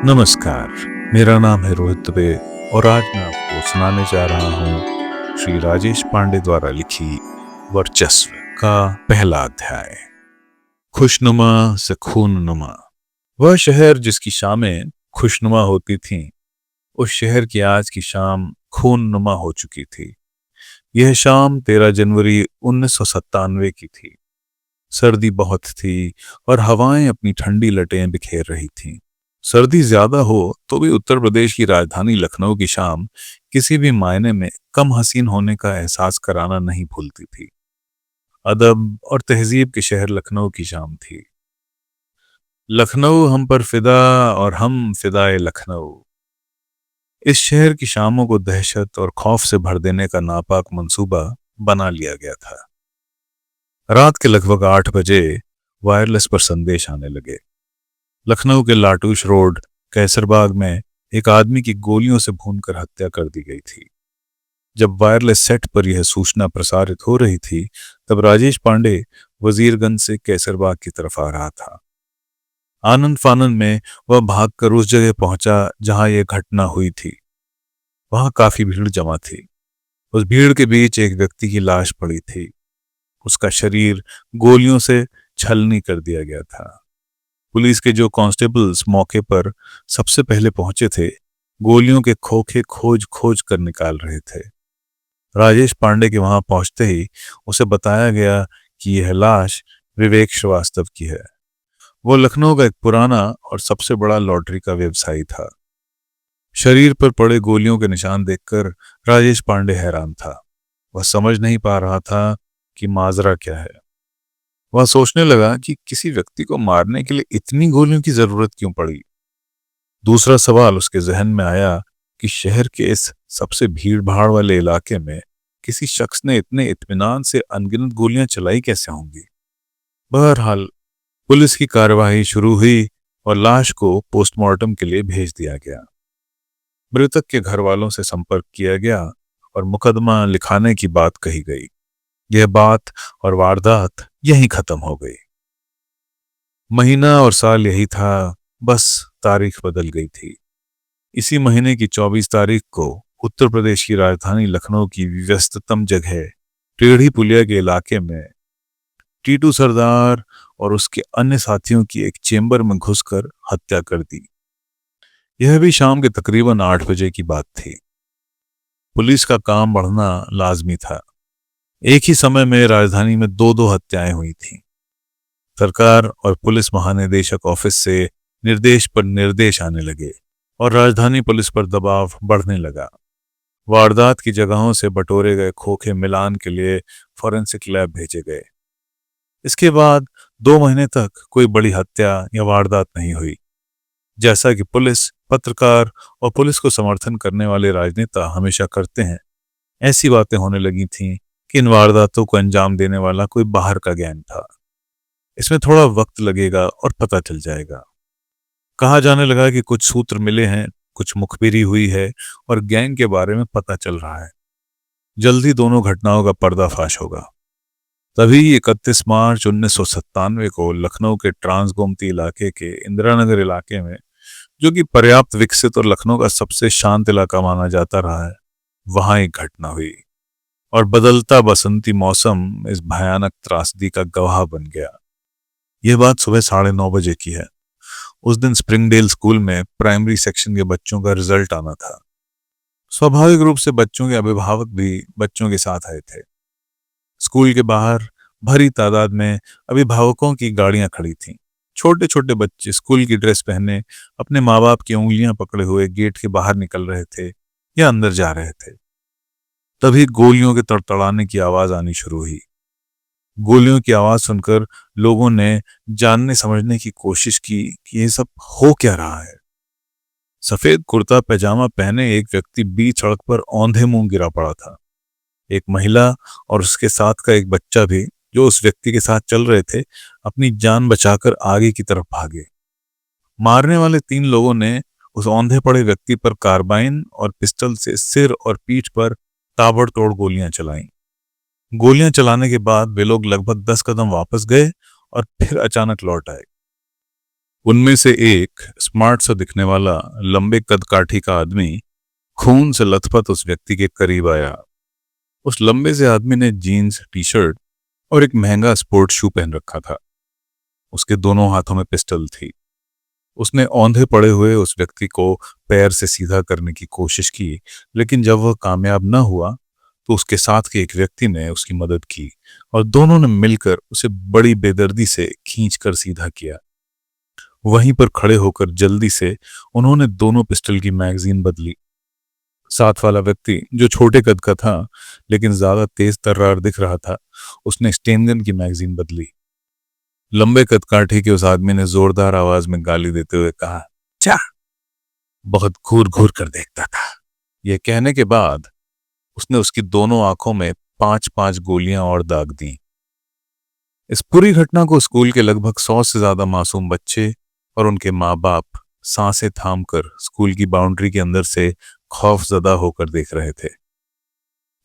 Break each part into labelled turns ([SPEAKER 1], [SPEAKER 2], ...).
[SPEAKER 1] नमस्कार। मेरा नाम है रोहित दुबे और आज मैं आपको सुनाने जा रहा हूँ श्री राजेश पांडे द्वारा लिखी वर्चस्व का पहला अध्याय। खुशनुमा से खूननुमा। वह शहर जिसकी शामें खुशनुमा होती थीं, उस शहर की आज की शाम खूननुमा हो चुकी थी। यह शाम 13 जनवरी 1997 की थी। सर्दी बहुत थी और हवाएं अपनी ठंडी लटें बिखेर रही थीं। सर्दी ज्यादा हो तो भी उत्तर प्रदेश की राजधानी लखनऊ की शाम किसी भी मायने में कम हसीन होने का एहसास कराना नहीं भूलती थी। अदब और तहजीब के शहर लखनऊ की शाम थी। लखनऊ हम पर फिदा और हम फिदाए लखनऊ। इस शहर की शामों को दहशत और खौफ से भर देने का नापाक मंसूबा बना लिया गया था। रात के लगभग 8 बजे वायरलेस पर संदेश आने लगे। लखनऊ के लाटूश रोड कैसरबाग में एक आदमी की गोलियों से भूनकर हत्या कर दी गई थी। जब वायरलेस सेट पर यह सूचना प्रसारित हो रही थी, तब राजेश पांडे वजीरगंज से कैसरबाग की तरफ आ रहा था। आनंद फानंद में वह भागकर उस जगह पहुंचा जहां यह घटना हुई थी। वहां काफी भीड़ जमा थी। उस भीड़ के बीच एक व्यक्ति की लाश पड़ी थी। उसका शरीर गोलियों से छलनी कर दिया गया था। पुलिस के जो कांस्टेबल्स मौके पर सबसे पहले पहुंचे थे, गोलियों के खोखे खोज खोज कर निकाल रहे थे। राजेश पांडे के वहां पहुंचते ही उसे बताया गया कि यह लाश विवेक श्रीवास्तव की है। वो लखनऊ का एक पुराना और सबसे बड़ा लॉटरी का व्यवसायी था। शरीर पर पड़े गोलियों के निशान देखकर राजेश पांडे हैरान था। वह समझ नहीं पा रहा था कि माजरा क्या है। वह सोचने लगा कि किसी व्यक्ति को मारने के लिए इतनी गोलियों की जरूरत क्यों पड़ी। दूसरा सवाल उसके जहन में आया कि शहर के इस सबसे भीड़ भाड़ वाले इलाके में किसी शख्स ने इतने इत्मीनान से अनगिनत गोलियां चलाई कैसे होंगी। बहरहाल पुलिस की कार्यवाही शुरू हुई और लाश को पोस्टमार्टम के लिए भेज दिया गया। मृतक के घर वालों से संपर्क किया गया और मुकदमा लिखाने की बात कही गई। यह बात और वारदात यहीं खत्म हो गई। महीना और साल यही था, बस तारीख बदल गई थी। इसी महीने की 24 तारीख को उत्तर प्रदेश की राजधानी लखनऊ की व्यस्ततम जगह टेढ़ी पुलिया के इलाके में टीटू सरदार और उसके अन्य साथियों की एक चेंबर में घुसकर हत्या कर दी। यह भी शाम के तकरीबन 8 बजे की बात थी। पुलिस का काम बढ़ना लाजमी था। एक ही समय में राजधानी में दो दो हत्याएं हुई थीं। सरकार और पुलिस महानिदेशक ऑफिस से निर्देश पर निर्देश आने लगे और राजधानी पुलिस पर दबाव बढ़ने लगा। वारदात की जगहों से बटोरे गए खोखे मिलान के लिए फॉरेंसिक लैब भेजे गए। इसके बाद 2 महीने तक कोई बड़ी हत्या या वारदात नहीं हुई। जैसा कि पुलिस, पत्रकार और पुलिस को समर्थन करने वाले राजनेता हमेशा करते हैं, ऐसी बातें होने लगी थीं कि इन वारदातों को अंजाम देने वाला कोई बाहर का गैंग था। इसमें थोड़ा वक्त लगेगा और पता चल जाएगा। कहा जाने लगा कि कुछ सूत्र मिले हैं, कुछ मुखबिरी हुई है और गैंग के बारे में पता चल रहा है। जल्दी दोनों घटनाओं का पर्दाफाश होगा। तभी 31 मार्च 1997 को लखनऊ के ट्रांसगोमती इलाके के इंदिरानगर इलाके में, जो कि पर्याप्त विकसित और लखनऊ का सबसे शांत इलाका माना जाता रहा है, वहां एक घटना हुई और बदलता बसंती मौसम इस भयानक त्रासदी का गवाह बन गया। यह बात सुबह 9:30 बजे की है। उस दिन स्प्रिंगडेल स्कूल में प्राइमरी सेक्शन के बच्चों का रिजल्ट आना था। स्वाभाविक रूप से बच्चों के अभिभावक भी बच्चों के साथ आए थे। स्कूल के बाहर भारी तादाद में अभिभावकों की गाड़ियां खड़ी थीं। छोटे छोटे बच्चे स्कूल की ड्रेस पहने अपने माँ बाप की उंगलियां पकड़े हुए गेट के बाहर निकल रहे थे या अंदर जा रहे थे। तभी गोलियों के तड़तड़ाने की आवाज आनी शुरू हुई। गोलियों की आवाज सुनकर लोगों ने जानने समझने की कोशिश की कि यह सब हो क्या रहा है। सफेद कुर्ता पैजामा पहने एक व्यक्ति बीच सड़क पर औंधे मुंह गिरा पड़ा था। एक महिला और उसके साथ का एक बच्चा भी, जो उस व्यक्ति के साथ चल रहे थे, अपनी जान बचाकर आगे की तरफ भागे। मारने वाले 3 लोगों ने उस औंधे पड़े व्यक्ति पर कार्बाइन और पिस्टल से सिर और पीठ पर ताबड़तोड़ गोलियां चलाईं। गोलियां चलाने के बाद वे लोग लगभग 10 कदम वापस गए और फिर अचानक लौट आए। उनमें से एक स्मार्ट सा दिखने वाला लंबे कद काठी का आदमी खून से लथपथ उस व्यक्ति के करीब आया। उस लंबे से आदमी ने जीन्स, टी शर्ट और एक महंगा स्पोर्ट शू पहन रखा था। उसके दोनों हाथों में पिस्टल थी। उसने औंधे पड़े हुए उस व्यक्ति को पैर से सीधा करने की कोशिश की, लेकिन जब वह कामयाब न हुआ तो उसके साथ के एक व्यक्ति ने उसकी मदद की और दोनों ने मिलकर उसे बड़ी बेदर्दी से खींचकर सीधा किया। वहीं पर खड़े होकर जल्दी से उन्होंने दोनों पिस्टल की मैगजीन बदली। साथ वाला व्यक्ति, जो छोटे कद का था लेकिन ज्यादा तेज तर्रार दिख रहा था, उसने स्टेनगन की मैगजीन बदली। लंबे कद काठी के उस आदमी ने जोरदार आवाज में गाली देते हुए कहा, चा, बहुत घूर घूर कर देखता था। यह कहने के बाद उसने उसकी दोनों आंखों में 5-5 गोलियां और दाग दी। इस पूरी घटना को स्कूल के लगभग 100 से ज्यादा मासूम बच्चे और उनके माँ बाप सांसें थामकर स्कूल की बाउंड्री के अंदर से खौफजदा होकर देख रहे थे।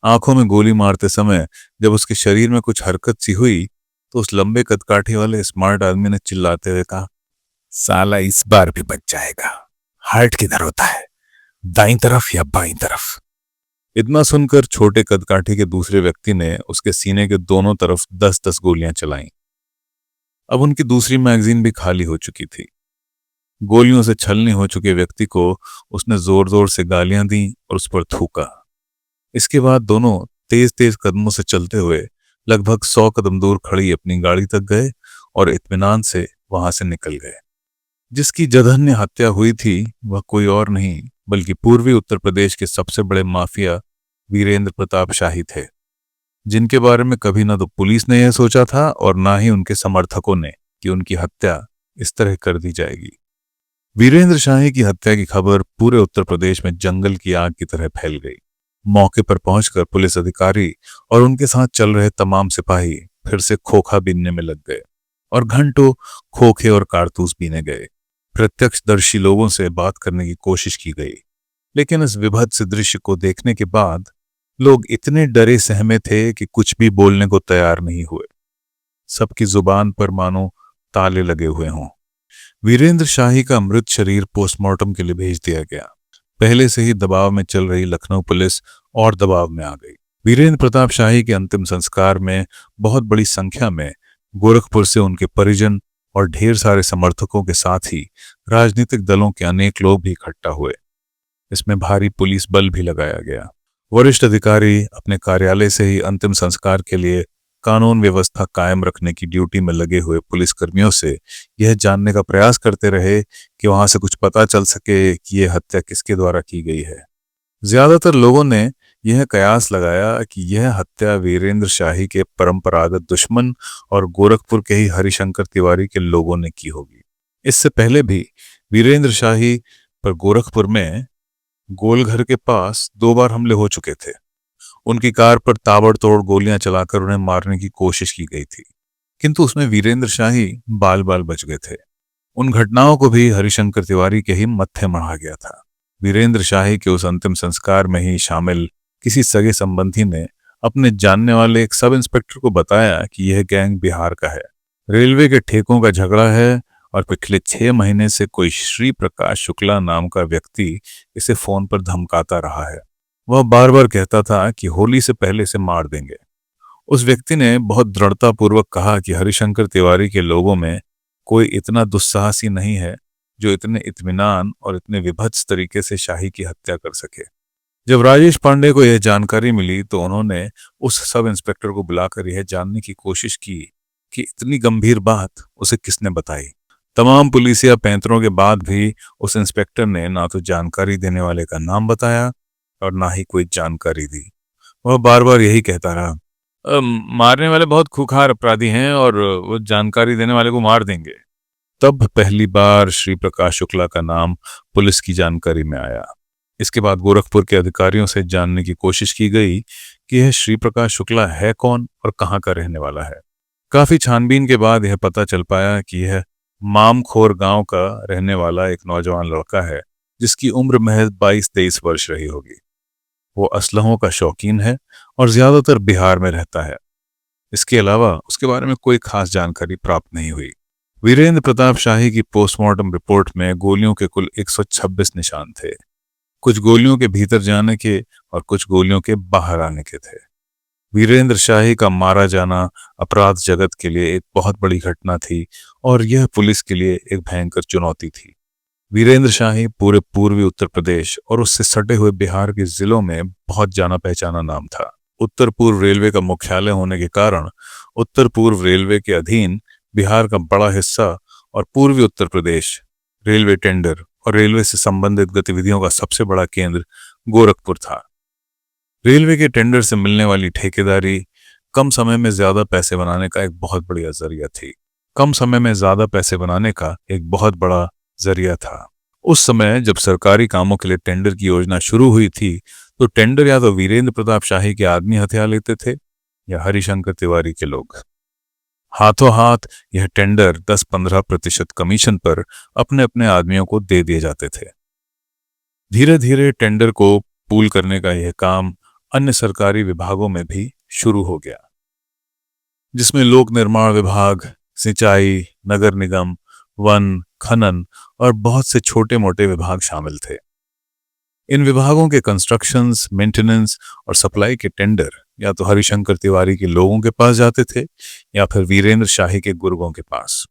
[SPEAKER 1] आंखों में गोली मारते समय जब उसके शरीर में कुछ हरकत सी हुई तो उस लंबे कदकाठी वाले स्मार्ट आदमी ने चिल्लाते हुए कहा, साला इस बार भी बच जाएगा। हार्ट किधर होता है, दाईं तरफ या बाईं तरफ? इतना सुनकर छोटे कदकाठी के दूसरे व्यक्ति ने उसके सीने के दोनों तरफ 10-10 गोलियां चलाईं। अब उनकी दूसरी मैगजीन भी खाली हो चुकी थी। गोलियों से छलनी हो चुके व्यक्ति को उसने जोर जोर से गालियां दी और उस पर थूका। इसके बाद दोनों तेज तेज कदमों से चलते हुए लगभग 100 कदम दूर खड़ी अपनी गाड़ी तक गए और इत्मीनान से वहां से निकल गए। जिसकी जघन्य हत्या हुई थी वह कोई और नहीं बल्कि पूर्वी उत्तर प्रदेश के सबसे बड़े माफिया वीरेंद्र प्रताप शाही थे, जिनके बारे में कभी ना तो पुलिस ने यह सोचा था और ना ही उनके समर्थकों ने कि उनकी हत्या इस तरह कर दी जाएगी। वीरेंद्र शाही की हत्या की खबर पूरे उत्तर प्रदेश में जंगल की आग की तरह फैल गई। मौके पर पहुंचकर पुलिस अधिकारी और उनके साथ चल रहे तमाम सिपाही फिर से खोखा बीनने में लग गए और घंटों खोखे और कारतूस बीने गए। प्रत्यक्षदर्शी लोगों से बात करने की कोशिश की गई, लेकिन इस विभत्स दृश्य को देखने के बाद लोग इतने डरे सहमे थे कि कुछ भी बोलने को तैयार नहीं हुए। सबकी जुबान पर मानो ताले लगे हुए हों। वीरेंद्र शाही का मृत शरीर पोस्टमार्टम के लिए भेज दिया गया। पहले से ही दबाव में चल रही लखनऊ पुलिस और दबाव में आ गई। वीरेंद्र प्रताप शाही के अंतिम संस्कार में बहुत बड़ी संख्या में गोरखपुर से उनके परिजन और ढेर सारे समर्थकों के साथ ही राजनीतिक दलों के अनेक लोग भी इकट्ठा हुए। इसमें भारी पुलिस बल भी लगाया गया। वरिष्ठ अधिकारी अपने कार्यालय से ही अंतिम संस्कार के लिए कानून व्यवस्था कायम रखने की ड्यूटी में लगे हुए पुलिसकर्मियों से यह जानने का प्रयास करते रहे कि वहां से कुछ पता चल सके कि यह हत्या किसके द्वारा की गई है। ज्यादातर लोगों ने यह कयास लगाया कि यह हत्या वीरेंद्र शाही के परंपरागत दुश्मन और गोरखपुर के ही हरिशंकर तिवारी के लोगों ने की होगी। इससे पहले भी वीरेंद्र शाही पर गोरखपुर में गोलघर के पास 2 बार हमले हो चुके थे। उनकी कार पर ताबड़तोड़ गोलियां चलाकर उन्हें मारने की कोशिश की गई थी, किंतु उसमें वीरेंद्र शाही बाल बाल बच गए थे। उन घटनाओं को भी हरिशंकर तिवारी के ही मत्थे मढ़ा गया था। वीरेंद्र शाही के उस अंतिम संस्कार में ही शामिल किसी सगे संबंधी ने अपने जानने वाले एक सब इंस्पेक्टर को बताया कि यह गैंग बिहार का है, रेलवे के ठेकों का झगड़ा है और पिछले 6 महीने से कोई श्री प्रकाश शुक्ला नाम का व्यक्ति इसे फोन पर धमकाता रहा है। वह बार बार कहता था कि होली से पहले इसे मार देंगे। उस व्यक्ति ने बहुत दृढ़तापूर्वक कहा कि हरिशंकर तिवारी के लोगों में कोई इतना दुस्साहसी नहीं है जो इतने इत्मीनान और इतने विभत्स तरीके से शाही की हत्या कर सके। जब राजेश पांडे को यह जानकारी मिली तो उन्होंने उस सब इंस्पेक्टर को बुलाकर यह जानने की कोशिश की कि इतनी गंभीर बात उसे किसने बताई। तमाम पुलिसिया पैंतरों के बाद भी उस इंस्पेक्टर ने ना तो जानकारी देने वाले का नाम बताया और ना ही कोई जानकारी दी। वह बार बार यही कहता रहा, मारने वाले बहुत खूंखार अपराधी हैं और वो जानकारी देने वाले को मार देंगे। तब पहली बार श्री प्रकाश शुक्ला का नाम पुलिस की जानकारी में आया। इसके बाद गोरखपुर के अधिकारियों से जानने की कोशिश की गई कि यह श्री प्रकाश शुक्ला है कौन और कहाँ का रहने वाला है। काफी छानबीन के बाद यह पता चल पाया कि यह मामखोर गांव का रहने वाला एक नौजवान लड़का है जिसकी उम्र महज 22-23 वर्ष रही होगी। वो असलहों का शौकीन है और ज्यादातर बिहार में रहता है। इसके अलावा उसके बारे में कोई खास जानकारी प्राप्त नहीं हुई। वीरेंद्र प्रताप शाही की पोस्टमार्टम रिपोर्ट में गोलियों के कुल 126 निशान थे। कुछ गोलियों के भीतर जाने के और कुछ गोलियों के बाहर आने के थे। वीरेंद्र शाही का मारा जाना अपराध जगत के लिए एक बहुत बड़ी घटना थी और यह पुलिस के लिए एक भयंकर चुनौती थी। वीरेंद्र शाही पूरे पूर्वी उत्तर प्रदेश और उससे सटे हुए बिहार के जिलों में बहुत जाना पहचाना नाम था। उत्तर पूर्व रेलवे का मुख्यालय होने के कारण उत्तर पूर्व रेलवे के अधीन बिहार का बड़ा हिस्सा और पूर्वी उत्तर प्रदेश रेलवे टेंडर और रेलवे से संबंधित गतिविधियों का सबसे बड़ा केंद्र गोरखपुर था। रेलवे के टेंडर से मिलने वाली ठेकेदारी कम समय में ज्यादा पैसे बनाने का एक बहुत बढ़िया जरिया थी। कम समय में ज्यादा पैसे बनाने का एक बहुत बड़ा जरिया था। उस समय जब सरकारी कामों के लिए टेंडर की योजना शुरू हुई थी तो टेंडर या तो वीरेंद्र प्रताप शाही के आदमी हथिया लेते थे या हरिशंकर तिवारी के लोग। हाथों हाथ यह टेंडर 10-15% कमीशन पर अपने अपने आदमियों को दे दिए जाते थे। धीरे धीरे टेंडर को पूल करने का यह काम अन्य सरकारी विभागों में भी शुरू हो गया, जिसमें लोक निर्माण विभाग, सिंचाई, नगर निगम, वन, खनन और बहुत से छोटे मोटे विभाग शामिल थे। इन विभागों के कंस्ट्रक्शंस, मेंटेनेंस और सप्लाई के टेंडर या तो हरिशंकर तिवारी के लोगों के पास जाते थे या फिर वीरेंद्र शाही के गुर्गों के पास।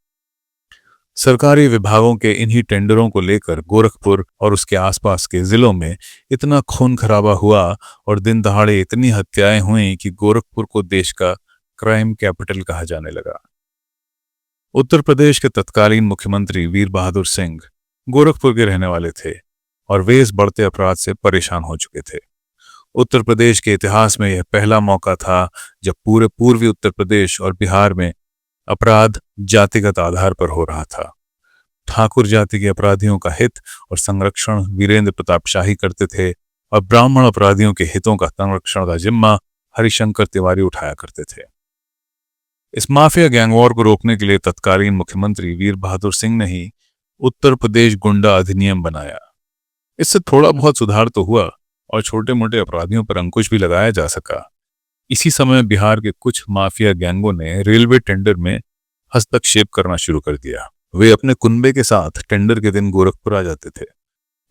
[SPEAKER 1] सरकारी विभागों के इन्हीं टेंडरों को लेकर गोरखपुर और उसके आसपास के जिलों में इतना खून खराबा हुआ और दिन दहाड़े इतनी हत्याएं हुई कि गोरखपुर को देश का क्राइम कैपिटल कहा जाने लगा। उत्तर प्रदेश के तत्कालीन मुख्यमंत्री वीर बहादुर सिंह गोरखपुर के रहने वाले थे और वे इस बढ़ते अपराध से परेशान हो चुके थे। उत्तर प्रदेश के इतिहास में यह पहला मौका था जब पूरे पूर्वी उत्तर प्रदेश और बिहार में अपराध जातिगत आधार पर हो रहा था। ठाकुर जाति के अपराधियों का हित और संरक्षण वीरेंद्र प्रताप शाही करते थे और ब्राह्मण अपराधियों के हितों का संरक्षण का जिम्मा हरिशंकर तिवारी उठाया करते थे। इस माफिया गैंगवॉर को रोकने के लिए तत्कालीन मुख्यमंत्री वीर बहादुर सिंह ने ही उत्तर प्रदेश गुंडा अधिनियम बनाया। इससे थोड़ा बहुत सुधार तो हुआ और छोटे मोटे अपराधियों पर अंकुश भी लगाया जा सका। इसी समय बिहार के कुछ माफिया गैंगों ने रेलवे टेंडर में हस्तक्षेप करना शुरू कर दिया। वे अपने कुनबे के साथ टेंडर के दिन गोरखपुर आ जाते थे,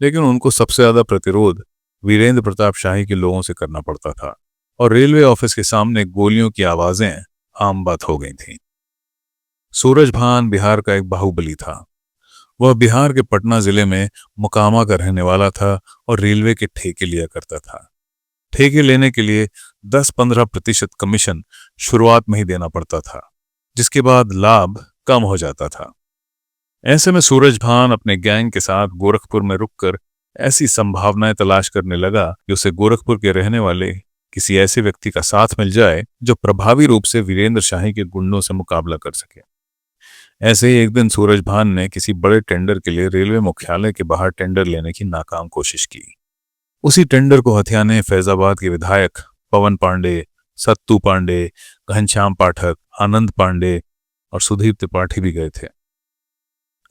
[SPEAKER 1] लेकिन उनको सबसे ज्यादा प्रतिरोध वीरेंद्र प्रताप शाही के लोगों से करना पड़ता था और रेलवे ऑफिस के सामने गोलियों की आवाजें आम बात हो गई थी। सूरजभान बिहार का एक बाहुबली था। वह बिहार के पटना जिले में मुकामा का रहने वाला था और रेलवे के ठेके लिया करता था। ठेके लेने के लिए 10-15% कमीशन शुरुआत में ही देना पड़ता था, जिसके बाद लाभ कम हो जाता था। ऐसे में सूरजभान अपने गैंग के साथ गोरखपुर में रुककर ऐसी संभावनाएं तलाश करने लगा कि उसे गोरखपुर के रहने वाले किसी ऐसे व्यक्ति का साथ मिल जाए जो प्रभावी रूप से वीरेंद्र शाही के गुंडों से मुकाबला कर सके। ऐसे ही एक दिन सूरजभान ने किसी बड़े टेंडर के लिए रेलवे मुख्यालय के बाहर टेंडर लेने की नाकाम कोशिश की। उसी टेंडर को हथियाने फैजाबाद के विधायक पवन पांडे, सत्तू पांडे, घनश्याम पाठक, आनंद पांडे और सुधीर त्रिपाठी भी गए थे।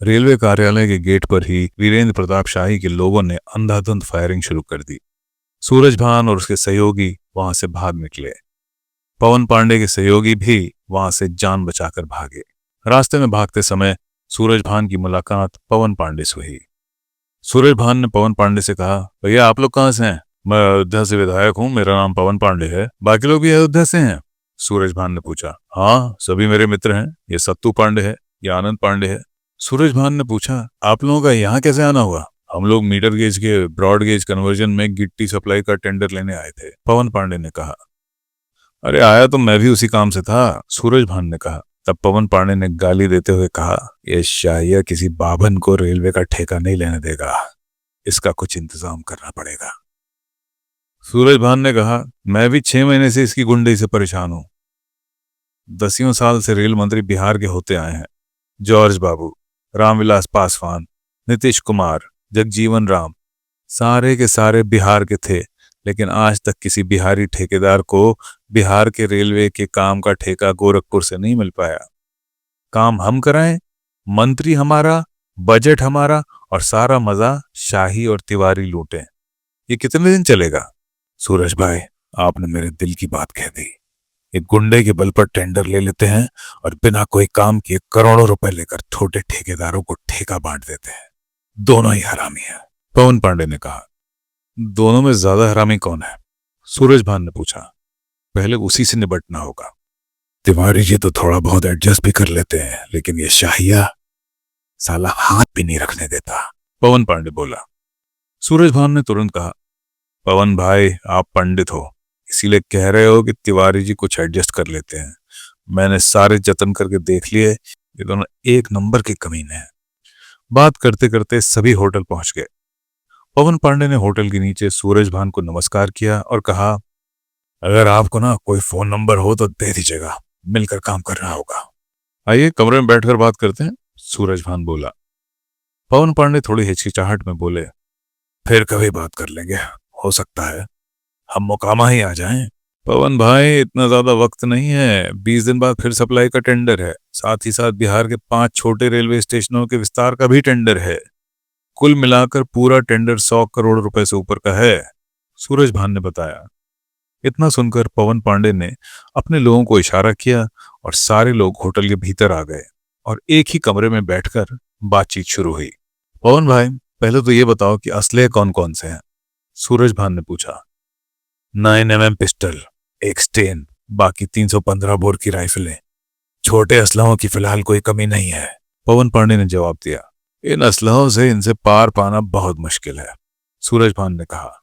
[SPEAKER 1] रेलवे कार्यालय के गेट पर ही वीरेंद्र प्रताप शाही के लोगों ने अंधाधुंध फायरिंग शुरू कर दी। सूरजभान और उसके सहयोगी वहां से भाग निकले। पवन पांडे के सहयोगी भी वहां से जान बचाकर भागे। रास्ते में भागते समय सूरजभान की मुलाकात पवन पांडे से हुई। सूरजभान ने पवन पांडे से कहा, भैया आप लोग कहाँ से हैं? मैं अयोध्या से विधायक हूँ, मेरा नाम पवन पांडे है। बाकी लोग भी अयोध्या से हैं? सूरजभान ने पूछा। हाँ, सभी मेरे मित्र हैं। ये सत्तू पांडे है, ये आनंद पांडे है। सूरजभान ने पूछा, आप लोगों का यहाँ कैसे आना हुआ? हम लोग मीटर गेज के ब्रॉड गेज कन्वर्जन में गिट्टी सप्लाई का टेंडर लेने आए थे, पवन पांडे ने कहा। अरे आया तो मैं भी उसी काम से था, सूरजभान ने कहा। तब पवन पांडे ने गाली देते हुए कहा, यह शाहिया किसी बाभन को रेलवे का ठेका नहीं लेने देगा, इसका कुछ इंतजाम करना पड़ेगा। सूरजभान ने कहा, मैं भी 6 महीने से इसकी गुंडई से परेशान हूं। 10 साल से रेल मंत्री बिहार के होते आए हैं। जॉर्ज बाबू, रामविलास पासवान, नीतीश कुमार, जगजीवन राम, सारे के सारे बिहार के थे, लेकिन आज तक किसी बिहारी ठेकेदार को बिहार के रेलवे के काम का ठेका गोरखपुर से नहीं मिल पाया। काम हम कराएं, मंत्री हमारा, बजट हमारा और सारा मजा शाही और तिवारी लूटें। ये कितने दिन चलेगा? सूरज भाई, आपने मेरे दिल की बात कह दी। एक गुंडे के बल पर टेंडर ले लेते हैं और बिना कोई काम किए करोड़ों रुपए लेकर छोटे ठेकेदारों को ठेका बांट देते हैं। दोनों ही हरामी हैं। पवन पांडे ने कहा। दोनों में ज्यादा हरामी कौन है? सूरज भान ने पूछा। पहले उसी से निपटना होगा। तिवारी जी तो थोड़ा बहुत एडजस्ट भी कर लेते हैं, लेकिन ये शाहिया साला हाथ भी नहीं रखने देता, पवन पांडे बोला। सूरज भान ने तुरंत कहा, पवन भाई आप पंडित हो, इसीलिए कह रहे हो कि तिवारी जी कुछ एडजस्ट कर लेते हैं। मैंने सारे जतन करके देख लिए, ये दोनों एक नंबर के कमीने हैं। बात करते करते सभी होटल पहुंच गए। पवन पांडे ने होटल के नीचे सूरज भान को नमस्कार किया और कहा, अगर आपको ना कोई फोन नंबर हो तो दे दीजिएगा, मिलकर काम करना होगा। आइए कमरे में बैठकर बात करते हैं, सूरज भान बोला। पवन पांडे थोड़ी हिचकिचाहट में बोले, फिर कभी बात कर लेंगे, हो सकता है हम मोकामा ही आ जाएं। पवन भाई इतना ज्यादा वक्त नहीं है, 20 दिन बाद फिर सप्लाई का टेंडर है, साथ ही साथ बिहार के 5 छोटे रेलवे स्टेशनों के विस्तार का भी टेंडर है। कुल मिलाकर पूरा टेंडर 100 करोड़ रुपए से ऊपर का है, सूरज भान ने बताया। इतना सुनकर पवन पांडे ने अपने लोगों को इशारा किया और सारे लोग होटल के भीतर आ गए और एक ही कमरे में बैठकर बातचीत शुरू हुई। पवन भाई पहले तो ये बताओ कि असले कौन कौन से हैं? सूरज भान ने पूछा। 9mm पिस्टल, एक स्टेन, बाकी 315 बोर की राइफलें। छोटे असलहों की फिलहाल कोई कमी नहीं है, पवन पांडे ने जवाब दिया। इन असलहों से इनसे पार पाना बहुत मुश्किल है, सूरज भान ने कहा।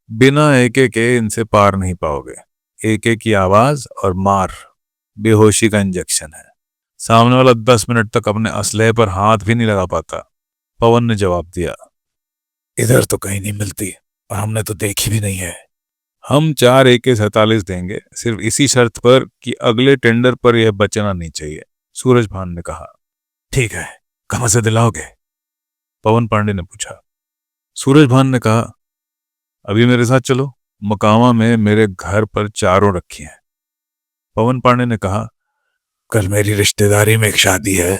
[SPEAKER 1] बिना एके के इनसे पार नहीं पाओगे। एके की आवाज और मार बेहोशी का इंजेक्शन है। सामने वाला 10 मिनट तक अपने असलहे पर हाथ भी नहीं लगा पाता, पवन ने जवाब दिया। इधर तो कहीं नहीं मिलती और हमने तो देखी भी नहीं है। हम 4 AK-47 देंगे, सिर्फ इसी शर्त पर कि अगले टेंडर पर यह बचना नहीं चाहिए, सूरज भान ने कहा। ठीक है, कहां से दिलाओगे? पवन पांडे ने पूछा। सूरज भान ने कहा, अभी मेरे साथ चलो, मकामा में मेरे घर पर चारों रखी हैं। पवन पांडे ने कहा, कल मेरी रिश्तेदारी में एक शादी है,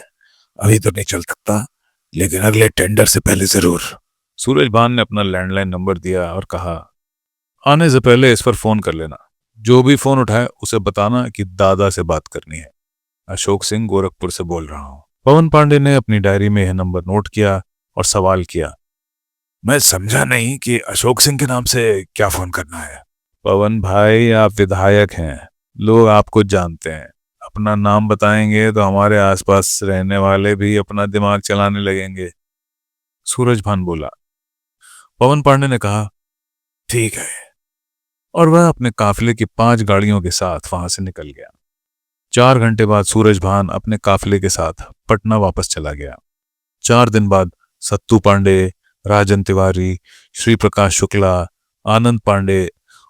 [SPEAKER 1] अभी तो नहीं चल सकता, लेकिन अगले टेंडर से पहले जरूर। सूरज भान ने अपना लैंडलाइन नंबर दिया और कहा, आने से पहले इस पर फोन कर लेना, जो भी फोन उठाए उसे बताना कि दादा से बात करनी है। अशोक सिंह गोरखपुर से बोल रहा हूं। पवन पांडे ने अपनी डायरी में यह नंबर नोट किया और सवाल किया, मैं समझा नहीं कि अशोक सिंह के नाम से क्या फोन करना है? पवन भाई आप विधायक हैं, लोग आपको जानते हैं, अपना नाम बताएंगे तो हमारे आसपास रहने वाले भी अपना दिमाग चलाने लगेंगे, सूरज भान बोला। पवन पांडे ने कहा, ठीक है, और वह अपने काफिले की 5 गाड़ियों के साथ वहां से निकल गया। 4 घंटे बाद सूरज भान अपने काफिले के साथ पटना वापस चला गया। 4 दिन बाद सत्तू पांडे, राजन तिवारी, श्री प्रकाश शुक्ला, आनंद पांडे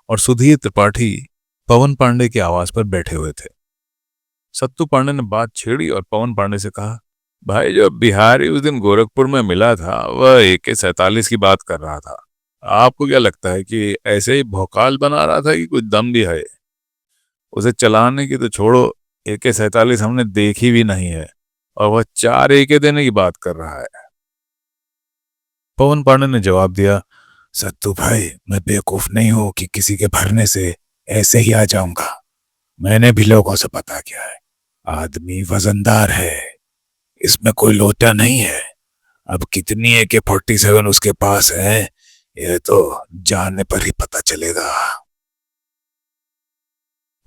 [SPEAKER 1] और सुधीर त्रिपाठी पवन पांडे के आवास पर बैठे हुए थे। सत्तू पांडे ने बात छेड़ी और पवन पांडे से कहा, भाई जो बिहारी उस दिन गोरखपुर में मिला था वह AK-47 की बात कर रहा था। आपको क्या लगता है कि ऐसे ही भौकाल बना रहा था कि कुछ दम भी है? उसे चलाने की तो छोड़ो, AK-47 हमने देखी भी नहीं है और वह 4 AK देने की बात कर रहा है। पवन पांडे ने जवाब दिया, सत्तू भाई मैं बेवकूफ नहीं हूं कि किसी के भरने से ऐसे ही आ जाऊंगा। मैंने भी लोगों से पता किया है, आदमी वजनदार है, इसमें कोई लोटा नहीं है। अब कितनी AK-47 उसके पास है यह तो जानने पर ही पता चलेगा।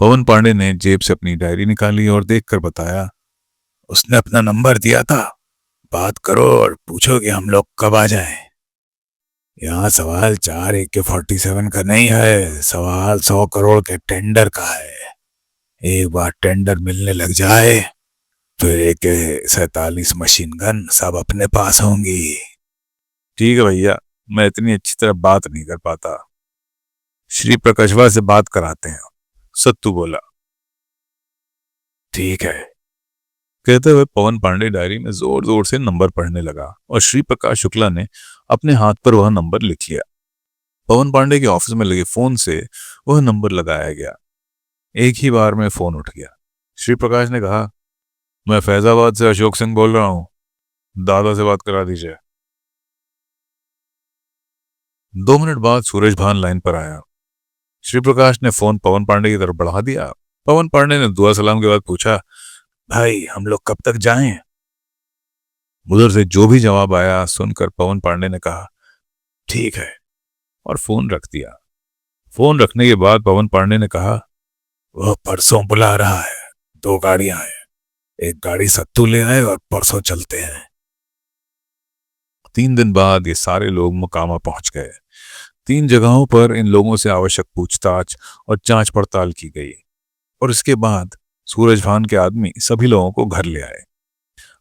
[SPEAKER 1] पवन पांडे ने जेब से अपनी डायरी निकाली और देखकर बताया, उसने अपना नंबर दिया था, बात करो और पूछो कि हम लोग कब आ जाएं। यहाँ सवाल 4 AK-47 का नहीं है, सवाल 100 करोड़ के टेंडर का है। एक बार टेंडर मिलने लग जाए तो AK-47 मशीन गन सब अपने पास होंगी। ठीक है भैया, मैं इतनी अच्छी तरह बात नहीं कर पाता, श्री प्रकाशवा से बात कराते हैं, सत्तू बोला। ठीक है, कहते हुए पवन पांडे डायरी में जोर जोर से नंबर पढ़ने लगा और श्री प्रकाश शुक्ला ने अपने हाथ पर वह नंबर लिख लिया। पवन पांडे के ऑफिस में लगे फोन से वह नंबर लगाया गया। एक ही बार में फोन उठ गया। श्री प्रकाश ने कहा, मैं फैजाबाद से अशोक सिंह बोल रहा हूं, दादा से बात करा दीजिए। 2 मिनट बाद सूरज भान लाइन पर आया। श्री प्रकाश ने फोन पवन पांडे की तरफ बढ़ा दिया पवन पांडे ने दुआ सलाम के बाद पूछा, भाई हम लोग कब तक जाएं? उधर से जो भी जवाब आया सुनकर पवन पांडे ने कहा, ठीक है, और फोन रख दिया। फोन रखने के बाद पवन पांडे ने कहा, वह परसों बुला रहा है, 2 गाड़ियां हैं, एक गाड़ी सत्तू ले आए और परसों चलते हैं। 3 दिन बाद ये सारे लोग मोकामा पहुंच गए। 3 जगहों पर इन लोगों से आवश्यक पूछताछ और जांच पड़ताल की गई और इसके बाद सूरजभान के आदमी सभी लोगों को घर ले आए।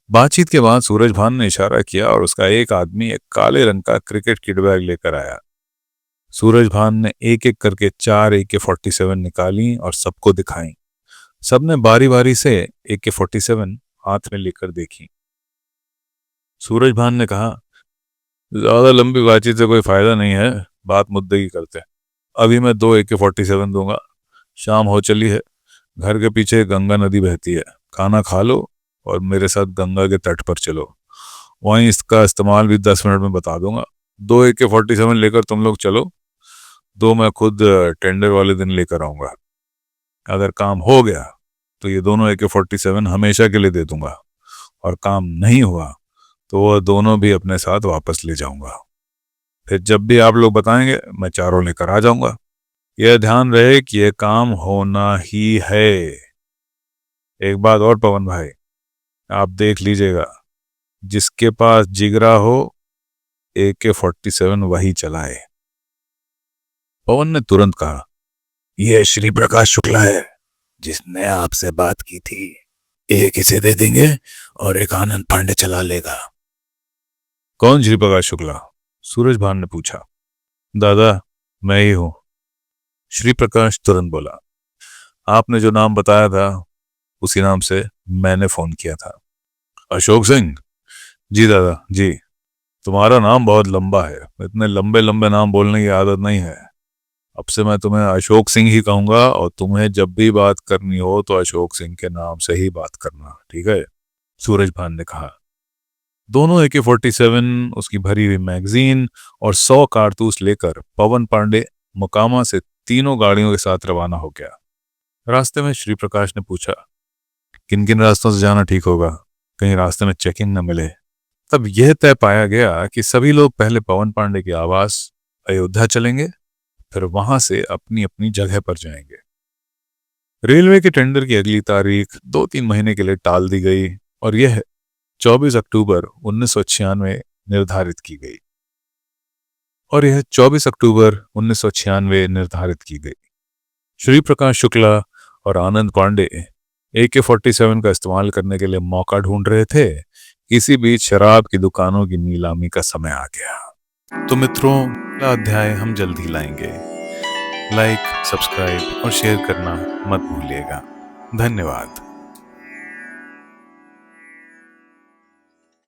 [SPEAKER 1] बातचीत के बाद सूरजभान ने इशारा किया और उसका एक आदमी एक काले रंग का क्रिकेट किट बैग लेकर आया। सूरजभान ने एक एक करके 4 AK-47 निकाली और सबको दिखाई। सबने बारी बारी से AK-47 हाथ में लेकर देखी। सूरजभान ने कहा, ज्यादा लंबी बातचीत से कोई फायदा नहीं है, बात मुद्दे की करते हैं। अभी मैं 2 AK-47 दूंगा। शाम हो चली है, घर के पीछे गंगा नदी बहती है, खाना खा लो और मेरे साथ गंगा के तट पर चलो। वहीं इसका इस्तेमाल भी 10 मिनट में बता दूंगा। 2 AK-47 लेकर तुम लोग चलो, 2 मैं खुद टेंडर वाले दिन लेकर आऊंगा। अगर काम हो गया तो ये दोनों AK-47 हमेशा के लिए दे दूंगा, और काम नहीं हुआ तो वह दोनों भी अपने साथ वापस ले जाऊंगा। फिर जब भी आप लोग बताएंगे मैं चारों लेकर आ जाऊंगा। यह ध्यान रहे कि यह काम होना ही है। एक बात और पवन भाई, आप देख लीजिएगा, जिसके पास जिगरा हो AK-47 वही चलाए। पवन ने तुरंत कहा, यह श्री प्रकाश शुक्ला है जिसने आपसे बात की थी। एक इसे दे देंगे और एक आनंद पांडे चला लेगा। कौन श्री प्रकाश शुक्ला? सूरजभान ने पूछा। दादा, मैं ही हूं, श्री प्रकाश तुरंत बोला। आपने जो नाम बताया था उसी नाम से मैंने फोन किया था। अशोक सिंह? जी दादा जी। तुम्हारा नाम बहुत लंबा है, इतने लंबे लंबे नाम बोलने की आदत नहीं है। अब से मैं तुम्हें अशोक सिंह ही कहूंगा, और तुम्हें जब भी बात करनी हो तो अशोक सिंह के नाम से ही बात करना, ठीक है? सूरजभान ने कहा। दोनों AK-47, उसकी भरी हुई मैगजीन और 100 कारतूस लेकर पवन पांडे मोकामा से 3 गाड़ियों के साथ रवाना हो गया। रास्ते में श्री प्रकाश ने पूछा, किन किन रास्तों से जाना ठीक होगा, कहीं रास्ते में चेकिंग न मिले। तब यह तय पाया गया कि सभी लोग पहले पवन पांडे के आवास अयोध्या चलेंगे, फिर वहां से अपनी अपनी जगह पर जाएंगे। रेलवे के टेंडर की अगली तारीख 2-3 महीने के लिए टाल दी गई और यह 24 अक्टूबर 1996 निर्धारित की गई। श्री प्रकाश शुक्ला और आनंद पांडे AK-47 का इस्तेमाल करने के लिए मौका ढूंढ रहे थे। इसी बीच शराब की दुकानों की नीलामी का समय आ गया। तो मित्रों, अगला अध्याय हम जल्द ही लाएंगे। लाइक, सब्सक्राइब और शेयर करना मत भूलिएगा। धन्यवाद।